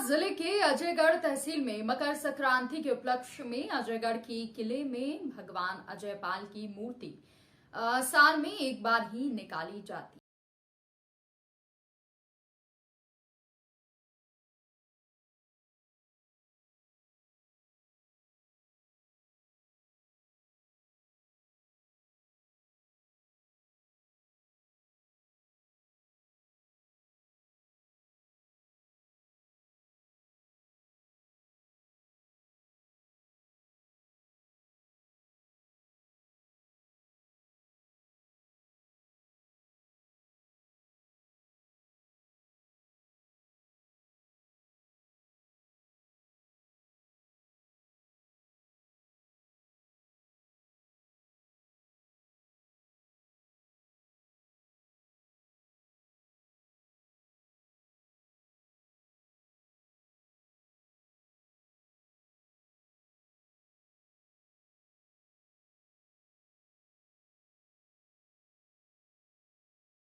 जिले के अजयगढ़ तहसील में मकर संक्रांति के उपलक्ष्य में अजयगढ़ की किले में भगवान अजयपाल की मूर्ति साल में एक बार ही निकाली जाती है।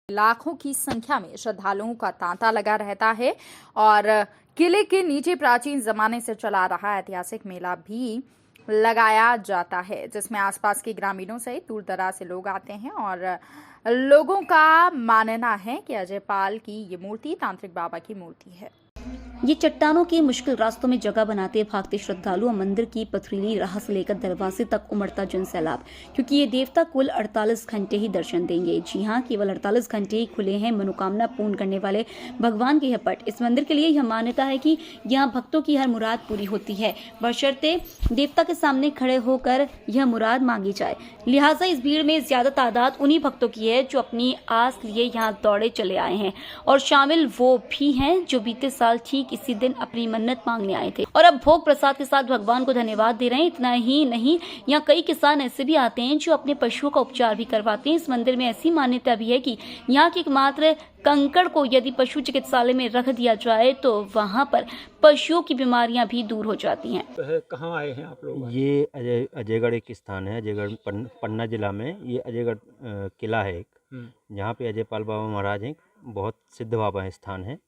लाखों की संख्या में श्रद्धालुओं का तांता लगा रहता है और किले के नीचे प्राचीन जमाने से चला रहा ऐतिहासिक मेला भी लगाया जाता है, जिसमें आसपास के ग्रामीणों से दूर दराज से लोग आते हैं और लोगों का मानना है कि अजयपाल की ये मूर्ति तांत्रिक बाबा की मूर्ति है। ये चट्टानों के मुश्किल रास्तों में जगह बनाते भागते श्रद्धालु और मंदिर की पथरीली राह से लेकर दरवाजे तक उमड़ता जनसैलाब, क्योंकि ये देवता कुल 48 घंटे ही दर्शन देंगे। जी हाँ, केवल 48 घंटे ही खुले हैं मनोकामना पूर्ण करने वाले भगवान के यह पट। इस मंदिर के लिए यह मान्यता है कि यहाँ भक्तों की हर मुराद पूरी होती है, बशर्ते देवता के सामने खड़े होकर यह मुराद मांगी जाए। लिहाजा इस भीड़ में ज्यादा तादाद उन्हीं भक्तों की है जो अपनी आस लिए यहाँ दौड़े चले आए हैं, और शामिल वो भी हैं जो बीते साल ठीक इसी दिन अपनी मन्नत मांगने आए थे और अब भोग प्रसाद के साथ भगवान को धन्यवाद दे रहे हैं। इतना ही नहीं, यहाँ कई किसान ऐसे भी आते हैं जो अपने पशुओं का उपचार भी करवाते हैं। इस मंदिर में ऐसी मान्यता भी है कि यहाँ के एकमात्र कंकड़ को यदि पशु चिकित्सालय में रख दिया जाए तो वहाँ पर पशुओं की बीमारियां भी दूर हो जाती हैं। तो कहाँ आए हैं आप लोग? ये अजयगढ़ एक स्थान है, अजयगढ़ पन्ना जिला में। ये अजयगढ़ किला है एक, जहाँ पे अजयपाल बाबा महाराज एक बहुत सिद्ध बाबा स्थान है,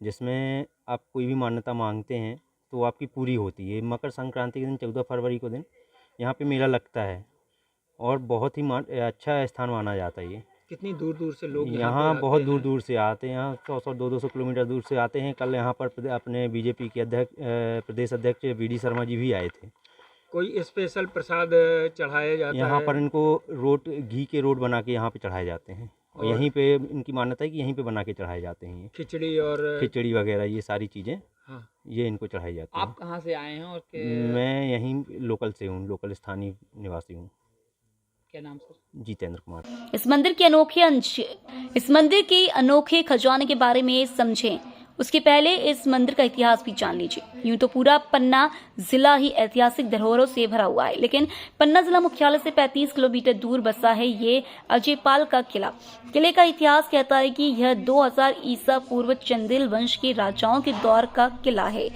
जिसमें आप कोई भी मान्यता मांगते हैं तो आपकी पूरी होती है। मकर संक्रांति के दिन 14 फरवरी को दिन यहाँ पे मेला लगता है और बहुत ही अच्छा स्थान माना जाता है। ये कितनी दूर दूर से लोग यहाँ बहुत दूर दूर से आते हैं, यहाँ 100-200 किलोमीटर दूर से आते हैं। कल यहाँ पर अपने बीजेपी के प्रदेश अध्यक्ष वीडी शर्मा जी भी आए थे। कोई स्पेशल प्रसाद चढ़ाया जाता है यहाँ पर इनको घी के रोट बना के यहाँ पे चढ़ाए जाते हैं और यहीं पे इनकी मान्यता है कि यहीं पे बना के चढ़ाए जाते हैं। खिचड़ी वगैरह ये सारी चीज़ें, हाँ, ये इनको चढ़ाई जाती हैं। आप कहाँ से आए हैं? और मैं यहीं लोकल से हूँ, लोकल स्थानीय निवासी हूँ। क्या नाम सर? जितेंद्र कुमार। इस मंदिर के अनोखे खजाने के बारे में समझें, उसके पहले इस मंदिर का इतिहास भी जान लीजिए। यूं तो पूरा पन्ना जिला ही ऐतिहासिक धरोहरों से भरा हुआ है, लेकिन पन्ना जिला मुख्यालय से 35 किलोमीटर दूर बसा है ये अजयपाल का किला। किले का इतिहास कहता है कि यह 2000 ईसा पूर्व चंदेल वंश के राजाओं के दौर का किला है।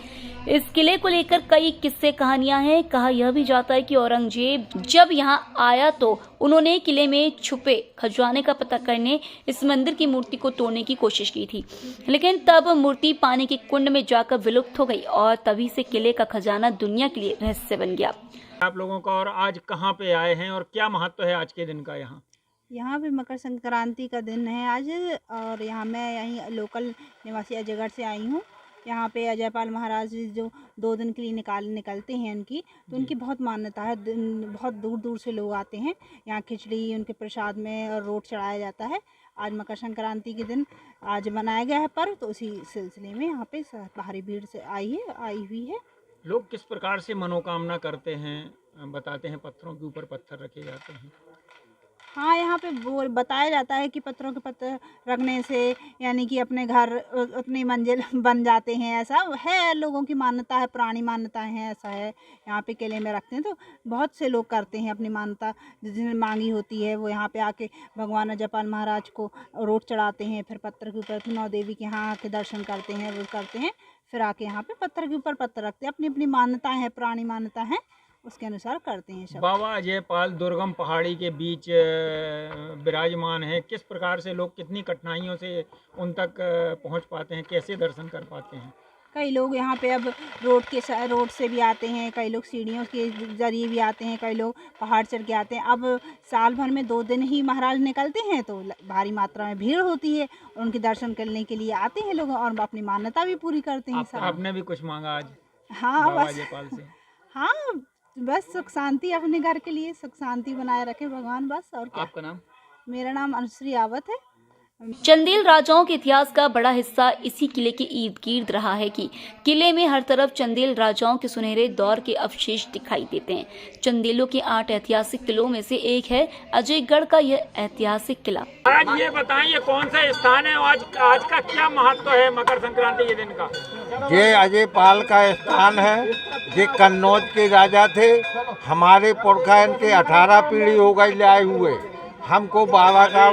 इस किले को लेकर कई किस्से कहानियां हैं। कहा यह भी जाता है कि औरंगजेब जब यहाँ आया तो उन्होंने किले में छुपे खजाने का पता करने इस मंदिर की मूर्ति को तोड़ने की कोशिश की थी, लेकिन तब मूर्ति पानी के कुंड में जाकर विलुप्त हो गई और तभी से किले का खजाना दुनिया के लिए रहस्य बन गया। आप लोगों का और आज कहाँ पे आए हैं और क्या महत्व है आज के दिन का? यहाँ पे मकर संक्रांति का दिन है आज, और यहाँ मैं यहीं लोकल निवासी अजयगढ़ से आई हूँ। यहाँ पे अजयपाल महाराज जो 2 दिन के लिए निकलते हैं उनकी, तो उनकी बहुत मान्यता है। बहुत दूर दूर से लोग आते हैं। यहाँ खिचड़ी उनके प्रसाद में और रोट चढ़ाया जाता है। आज मकर संक्रांति के दिन आज मनाया गया है पर्व, तो उसी सिलसिले में यहाँ पे बाहरी भीड़ से आई हुई है। लोग किस प्रकार से मनोकामना करते हैं बताते हैं? पत्थरों के ऊपर पत्थर रखे जाते हैं। हाँ, यहाँ पे वो बताया जाता है कि पत्थरों के पत्थर रखने से यानी कि अपने घर अपनी मंजिल बन जाते हैं। ऐसा है, लोगों की मान्यता है, पुरानी मान्यताएं हैं, ऐसा है। यहाँ पे किले में रखते हैं तो बहुत से लोग करते हैं अपनी मान्यता जिन्हें मांगी होती है। वो यहाँ पे आके भगवान अजयपाल महाराज को रोट चढ़ाते हैं, फिर पत्थर के ऊपर 9 देवी के यहाँ आके दर्शन करते हैं, वो करते हैं, फिर आके यहाँ पे पत्थर के ऊपर पत्थर रखते हैं। अपनी अपनी मान्यताएं हैं, पुरानी मान्यता है, उसके अनुसार करते हैं सब। बाबा अजयपाल दुर्गम पहाड़ी के बीच विराजमान है। किस प्रकार से लोग कितनी कठिनाइयों से उन तक पहुंच पाते हैं, कैसे दर्शन कर पाते हैं? कई लोग यहाँ पे अब रोड से भी आते हैं, कई लोग सीढ़ियों के जरिए भी आते हैं, कई लोग पहाड़ चढ़ के आते हैं। अब साल भर में 2 दिन ही महाराज निकलते हैं तो भारी मात्रा में भीड़ होती है और उनके दर्शन करने के लिए आते हैं लोग और अपनी मान्यता भी पूरी करते हैं। आपने भी कुछ मांगा आज हाँ बाबा बस जयपाल से? हाँ बस सुख शांति अपने घर के लिए सुख शांति बनाए रखे भगवान, बस और क्या। आपका नाम? मेरा नाम अनुश्री आवत है। चंदेल राजाओं के इतिहास का बड़ा हिस्सा इसी किले के इर्द गिर्द रहा है कि किले में हर तरफ चंदेल राजाओं के सुनहरे दौर के अवशेष दिखाई देते हैं। चंदेलों के 8 ऐतिहासिक किलों में से एक है अजयगढ़ का यह ऐतिहासिक किला। आज ये बताएं, ये कौन सा स्थान है, आज का क्या महत्व है मकर संक्रांति के दिन का? ये अजयपाल का स्थान है। ये कन्नौज के राजा थे। हमारे पुरखा इनके 18 पीढ़ी हो गई लाए हुए। हमको बाबा का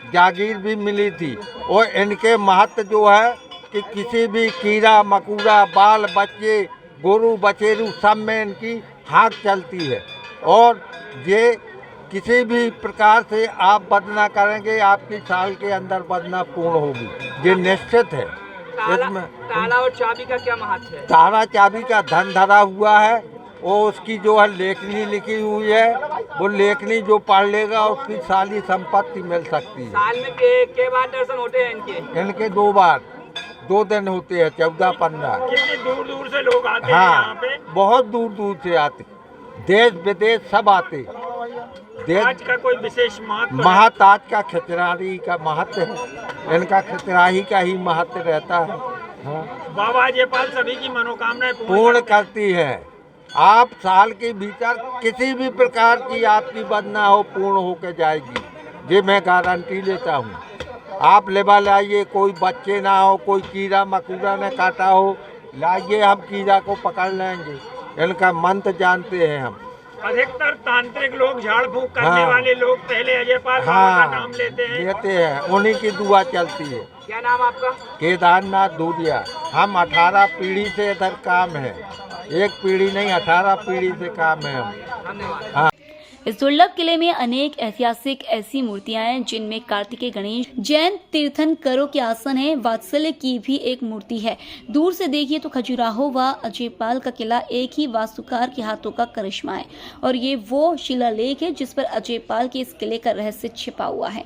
जागीर भी मिली थी और इनके महत्व जो है कि किसी भी कीड़ा मकोड़ा बाल बच्चे गोरू बचेरू सब में इनकी हाथ चलती है और ये किसी भी प्रकार से आप बदना करेंगे आपकी साल के अंदर बदना पूर्ण होगी, ये निश्चित है। इसमें ताला और चाबी का क्या महत्व है? ताला चाबी का धन धरा हुआ है और उसकी जो है लेखनी लिखी हुई है, वो लेखनी जो पढ़ लेगा उसकी सारी संपत्ति मिल सकती है। साल में के बार दर्शन होते हैं इनके? इनके 2 बार 2 दिन होते हैं, 14-15। कितनी दूर दूर से लोग आते हैं यहाँ पे? बहुत दूर दूर से आते, देश विदेश सब आते। आज का कोई विशेष महत्व? महाताज का खिचराही का महत्व है, इनका खिचराही का ही महत्व रहता है। हाँ। बाबा जयपाल सभी की मनोकामनाएं पूर्ण करती है। आप साल के भीतर किसी भी प्रकार की आपकी बदना हो पूर्ण होकर जाएगी, ये मैं गारंटी लेता हूँ। आप लेवा लाइए, कोई बच्चे ना हो, कोई कीड़ा मकोड़ा न काटा हो, लाइए हम कीड़ा को पकड़ लेंगे। इनका मंत्र जानते हैं हम। अधिकतर तांत्रिक लोग झाड़ फूक करने वाले लोग पहले अजयपाल बाबा का नाम लेते हैं, उन्हीं की दुआ चलती है। क्या नाम आपका? केदारनाथ दूधिया। हम 18 पीढ़ी से इधर काम है, 1 पीढ़ी नहीं 18 पीढ़ी से काम है हम। धन्यवाद। इस दुर्लभ किले में अनेक ऐतिहासिक ऐसी मूर्तियां हैं जिनमें कार्तिकेय गणेश, जैन तीर्थंकरों के आसन है, वात्सल्य की भी एक मूर्ति है। दूर से देखिए तो खजुराहो व अजयपाल का किला एक ही वास्तुकार के हाथों का करिश्मा है और ये वो शिलालेख है जिस पर अजयपाल के इस किले का रहस्य छिपा हुआ है।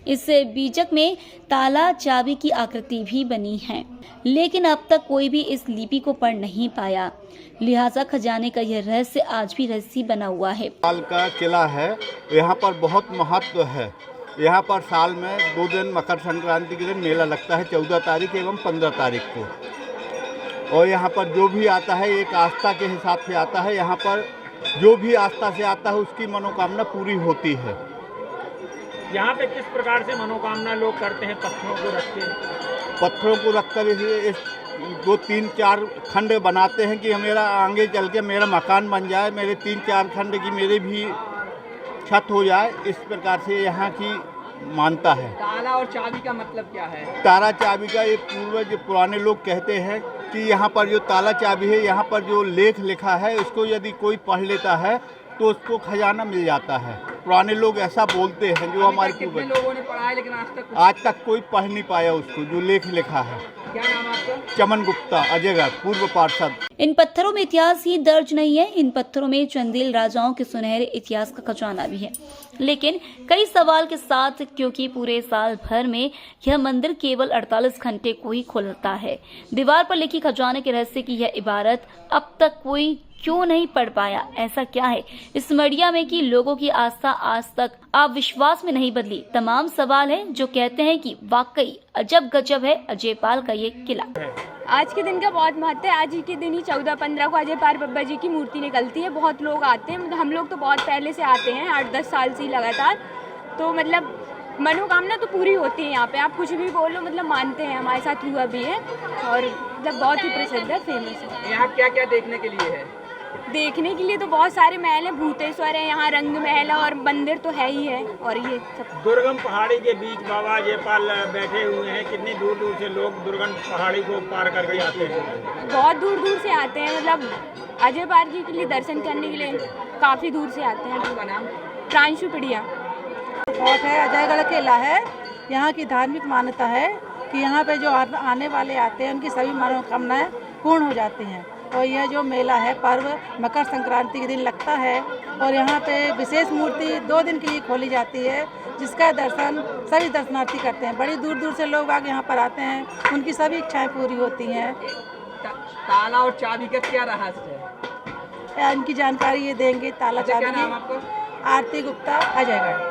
इस बीजक में ताला चाबी की आकृति भी बनी है, लेकिन अब तक कोई भी इस लिपि को पढ़ नहीं पाया, लिहाजा खजाने का यह रहस्य आज भी रहस्य बना हुआ है। साल का किला है, यहाँ पर बहुत महत्व है। यहाँ पर साल में 2 दिन मकर संक्रांति के दिन मेला लगता है, 14 तारीख एवं 15 तारीख को। और यहाँ पर जो भी आता है एक आस्था के हिसाब से आता है। यहाँ पर जो भी आस्था से आता है उसकी मनोकामना पूरी होती है। यहाँ पे किस प्रकार से मनोकामना लोग करते हैं? पत्थरों को रख के? पत्थरों को रखकर इस 2-3-4 खंड बनाते हैं कि मेरा आगे चल के मेरा मकान बन जाए, मेरे 3-4 खंड की मेरे भी छत हो जाए। इस प्रकार से यहाँ की मानता है। ताला और चाबी का मतलब क्या है? ताला चाबी का ये पूर्वज पुराने लोग कहते हैं कि यहाँ पर जो ताला चाबी है, यहाँ पर जो लेख लिखा है उसको यदि कोई पढ़ लेता है तो उसको खजाना मिल जाता है। पुराने लोग ऐसा बोलते हैं। जो हमारे कितने लोगों ने पढ़ा है लेकिन आज तक कोई पढ़ नहीं पाया उसको जो लेख लिखा है। क्या नाम आपका? चमन गुप्ता, अजयगढ़, पूर्व पार्षद। इन पत्थरों में इतिहास ही दर्ज नहीं है, इन पत्थरों में चंदेल राजाओं के सुनहरे इतिहास का खजाना भी है, लेकिन कई सवाल के साथ, क्योंकि पूरे साल भर में यह मंदिर केवल 48 घंटे को ही खुलता है। दीवार पर लिखी खजाने के रहस्य की यह इबारत अब तक कोई क्यों नहीं पढ़ पाया? ऐसा क्या है इस मड़िया में कि लोगों की आस्था आज तक अविश्वास में नहीं बदली? तमाम सवाल हैं जो कहते हैं कि वाकई अजब गजब है अजयपाल का ये किला। आज के दिन का बहुत महत्व है। आज ही के दिन ही 14-15 को अजयपाल बाबा जी की मूर्ति निकलती है। बहुत लोग आते हैं, मतलब हम लोग तो बहुत पहले से आते हैं, 8-10 साल से ही लगातार। तो मतलब मनोकामना तो पूरी होती है यहाँ पे। आप कुछ भी बोलो, मतलब मानते हैं, हमारे साथ हुआ भी है और मतलब बहुत ही प्रसिद्ध है, फेमस है। यहाँ क्या क्या देखने के लिए है? देखने के लिए तो बहुत सारे महल हैं, भूतेश्वर है, यहाँ रंग महल है और मंदिर तो है ही है। और ये सब दुर्गम पहाड़ी के बीच बाबा जयपाल बैठे हुए हैं। कितनी दूर दूर से लोग दुर्गम पहाड़ी को पार करके आते हैं? बहुत दूर दूर से आते हैं, मतलब अजयपाल जी के लिए दर्शन करने के लिए काफ़ी दूर से आते हैं। आपका नाम? प्रांशु पिड़िया। फोर्ट है, अजयगढ़ किला है। यहाँ की धार्मिक मान्यता है कि यहाँ पे जो आने वाले आते हैं उनकी सभी मनोकामनाएं पूर्ण हो जाती हैं। और यह जो मेला है पर्व मकर संक्रांति के दिन लगता है और यहाँ पे विशेष मूर्ति 2 दिन के लिए खोली जाती है, जिसका दर्शन सभी दर्शनार्थी करते हैं। बड़ी दूर दूर से लोग आगे यहाँ पर आते हैं, उनकी सभी इच्छाएं पूरी होती हैं। ताला और चाबी का क्या रहस्य है? इनकी जानकारी ये देंगे ताला चाबी की। क्या नाम आपका? आरती गुप्ता, अजयगढ़।